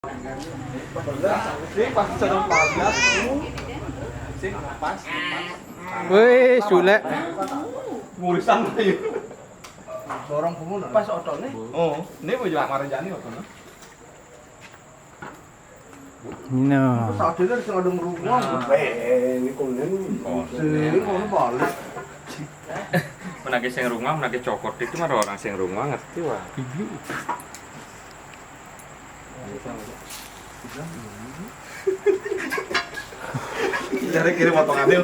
Wih, sulek. Ngurusan ayo. Dorong pemun. Pas otone. Oh, ini mau jual marjani otone. No. Tadi kan sing ada merungong. Ini konen. Sing kono balik. Menake sing rumah, menake cokot itu mah orang sing rumah ngerti wah. Cari kirim potongannya.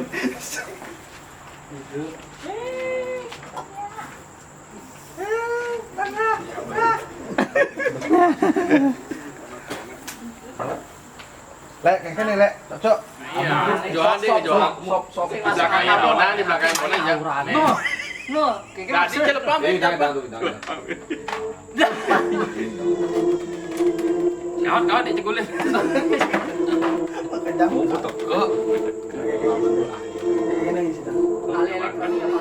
Lek, kayak gini lek, cocok. Iya, jualan deh, jualan. Di belakangnya Bona, di belakang Bona ya. No, kayak Tadi celepam. Kawan-kawan di cekulin. Makan jamu. Toko. Ini sih. kali elektronik apa?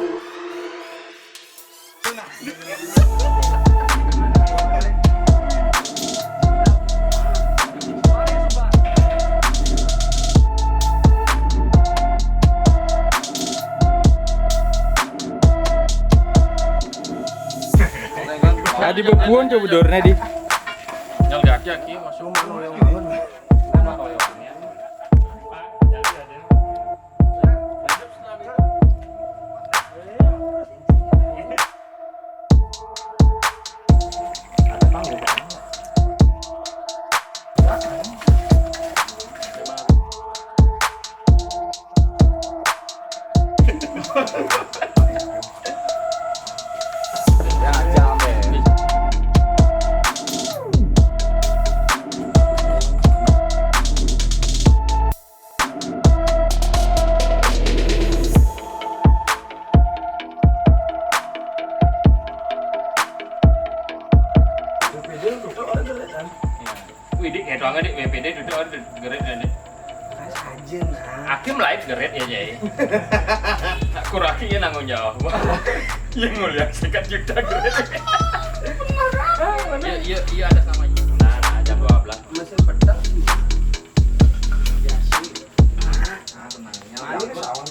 Tadi bebuan coba dornya di. Yang gaki aki masuk mana yang mana? Wih, kayak doang di WPD duduk ada geret ini. Aja nah. Hakim live geret ya jadi. Aku rakinya nanggung jawab. Yang mulia sekat juta geret. Iya ada namanya. Nah, jam 12. Mesin pedang. Biasa. Nah, tenangnya. Ini sawan.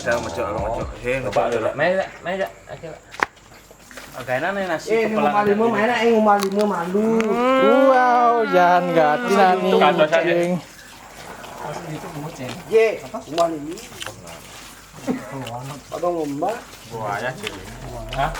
Ada macam heh, Bapak dulu. Main aja. Agaknya nih nasi Ngumah lima mana? Ngumah lima malu. Wow, jangan ganti nani. Kantor saja. Ye, ngumah lima. Ada ngumah. Buahnya sih. Hah?